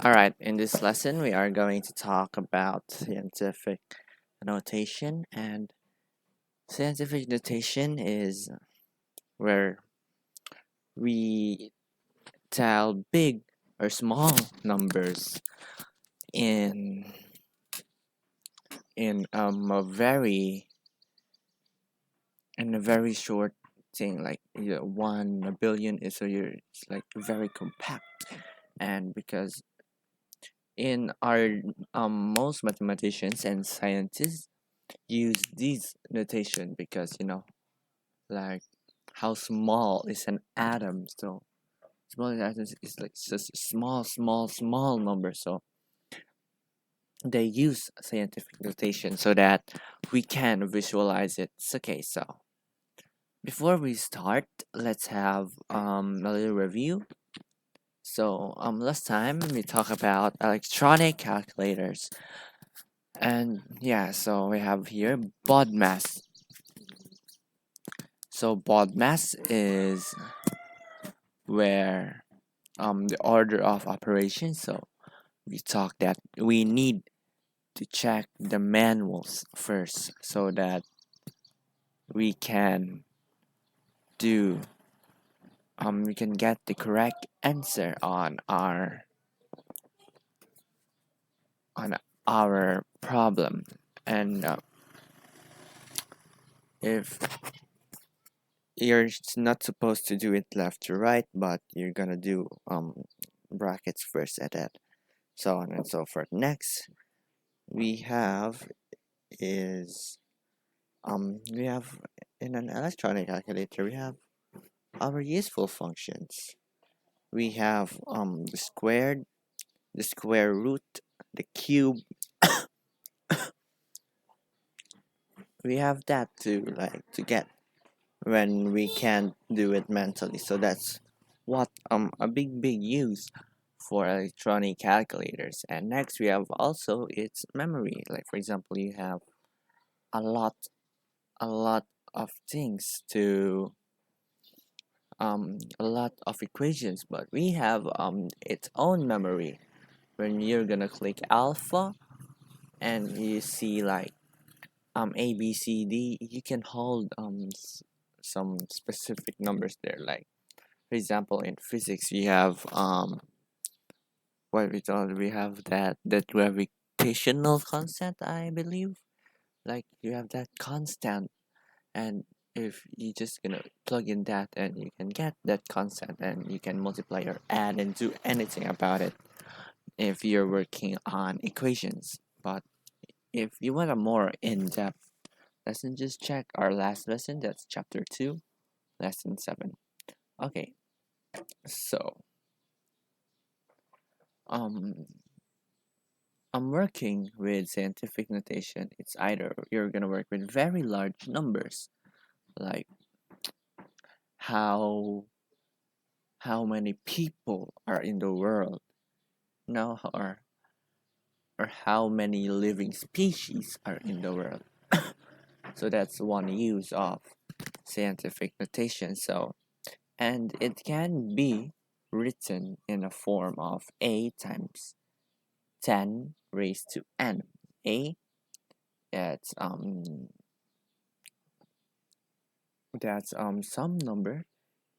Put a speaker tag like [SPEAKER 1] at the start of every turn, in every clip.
[SPEAKER 1] Alright, in this lesson, we are going to talk about scientific notation, and scientific notation is where we tell big or small numbers in a very short thing, like 1 billion is it's like very compact. And because in our most mathematicians and scientists use this notation because like how small is an atom. So small atoms is like just a small number. So they use scientific notation so that we can visualize it. Okay, so before we start, let's have a little review. So last time we talked about electronic calculators, and yeah, so we have here bod mass. So bod mass is where the order of operations. So we talk that we need to check the manuals first so that we can do we can get the correct answer on our problem. And if you're not supposed to do it left to right, but you're gonna do brackets first at that, so on and so forth. Next we have is we have in an electronic calculator, we have our useful functions. We have the squared, the square root, the cube. We have that to get when we can't do it mentally. So that's what a big use for electronic calculators. And next we have also its memory. Like for example, you have a lot a lot of things to a lot of equations, but we have its own memory. When you're gonna click alpha and you see like A B C D, you can hold some specific numbers there. Like for example, in physics, we have what we have that gravitational constant, I believe. Like you have that constant, and if you just gonna plug in that, and you can get that constant, and you can multiply or add and do anything about it if you're working on equations. But if you want a more in-depth lesson, just check our last lesson. That's chapter 2, lesson 7. Okay, so um I'm working with scientific notation. It's either you're gonna work with very large numbers, like how how many people are in the world, no, or how many living species are in the world. So that's one use of scientific notation. So and it can be written in a form of a times 10 raised to n. A, that's some number,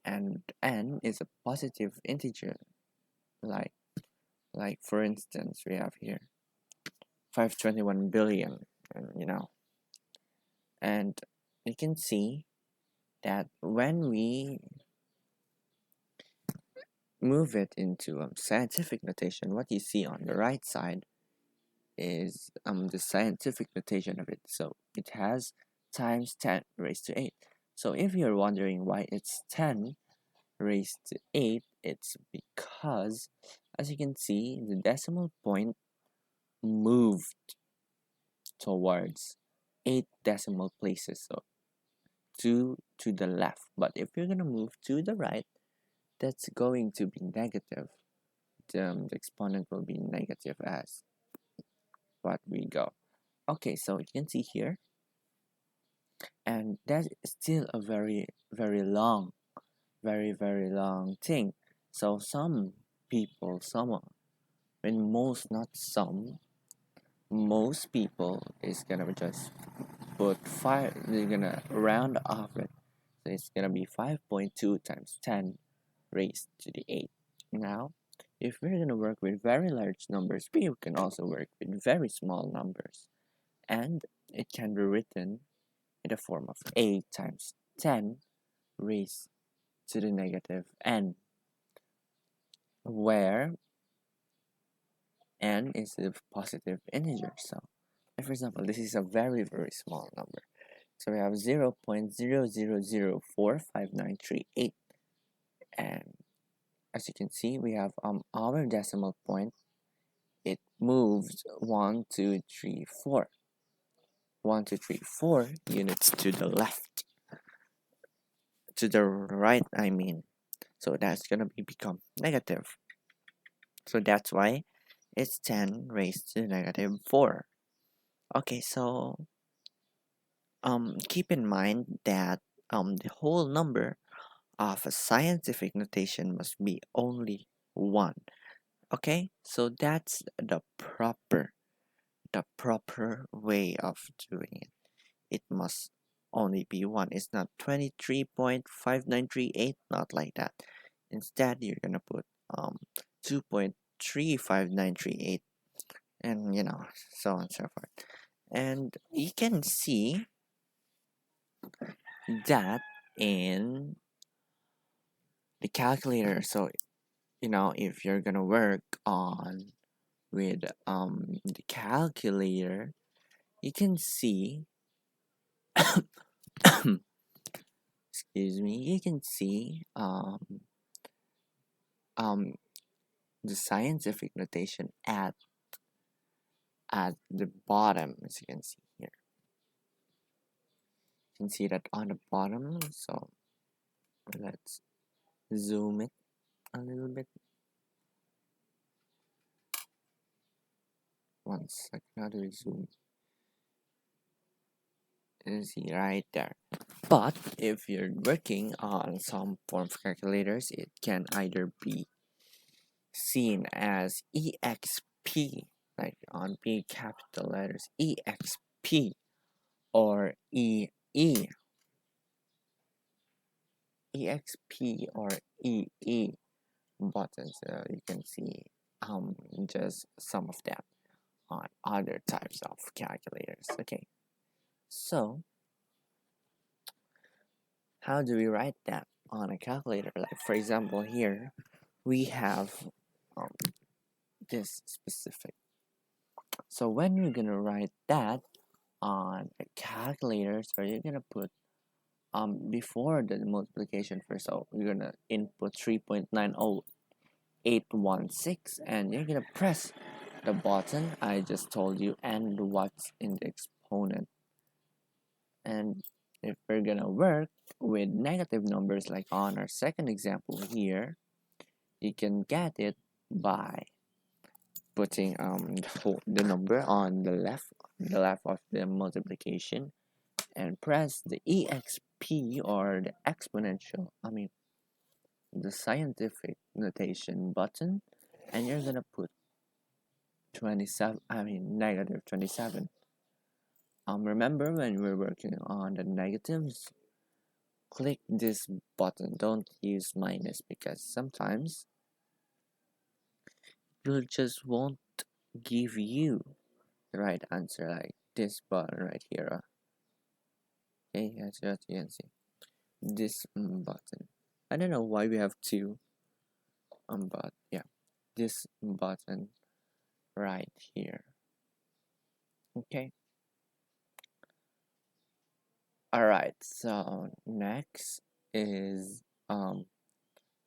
[SPEAKER 1] and n is a positive integer, like for instance we have here 521 billion, and you can see that when we move it into scientific notation, what you see on the right side is the scientific notation of it. So it has times 10 raised to 8. So if you're wondering why it's 10 raised to 8, it's because, as you can see, the decimal point moved towards 8 decimal places, so 2 to the left. But if you're going to move to the right, that's going to be negative. The exponent will be negative as what we go. Okay, so you can see here, and that is still a very long, very long thing. So some people, some when most, not some, most people is gonna just put 5, they're gonna round off it. So it's gonna be 5.2 times 10 raised to the 8. Now, if we're gonna work with very large numbers, we can also work with very small numbers. And it can be written in the form of 8 times 10 raised to the negative n, where n is a positive integer. So, for example, this is a very, very small number. So we have 0.000459338. And as you can see, we have our decimal point. It moves 1, 2, 3, 4. 1, 2, 3, 4 units to the left. To the right, I mean. So that's gonna become negative. So that's why it's 10 raised to negative 4. Okay, so keep in mind that the whole number of a scientific notation must be only 1. Okay, so that's the proper way of doing it. It must only be 1. It's not 23.5938, not like that. Instead, you're gonna put 2.35938, and so on and so forth. And you can see that in the calculator. So if you're gonna work on with the calculator, you can see excuse me, you can see um the scientific notation at the bottom, as you can see here. You can see that on the bottom. So let's zoom it a little bit. One second, how do we zoom? You see right there. But if you're working on some form of calculators, it can either be seen as EXP, like on big capital letters, EXP, or EXP or EE buttons. So you can see just some of them on other types of calculators. Okay, so how do we write that on a calculator? Like for example, here we have um, this specific. So when you're gonna write that on a calculator, so you're gonna put before the multiplication first. So you're gonna input 3.90816, and you're gonna press the button I just told you and what's in the exponent. And if we're gonna work with negative numbers like on our second example here, you can get it by putting the number on the left of the multiplication, and press the exp or the exponential, the scientific notation button, and you're gonna put 27, negative 27. Remember when we're working on the negatives, click this button. Don't use minus, because sometimes it just won't give you the right answer, like this button right here. Okay, that's what you can see. This button. I don't know why we have two, but yeah, this button right here. Okay. Alright, so next is a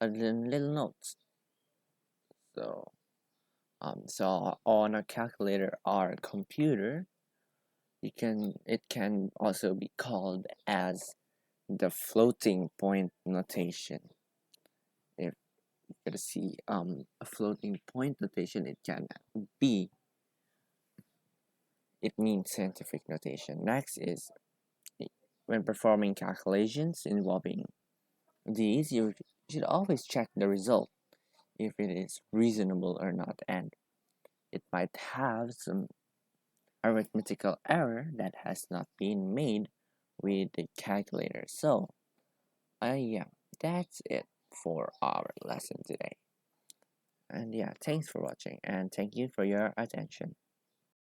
[SPEAKER 1] little notes. So on a calculator or computer, it can also be called as the floating point notation. If you gotta see a floating point notation, it means scientific notation. Next is when performing calculations involving these, you should always check the result if it is reasonable or not. And it might have some arithmetical error that has not been made with the calculator. So, yeah, that's it for our lesson today. And yeah, thanks for watching and thank you for your attention.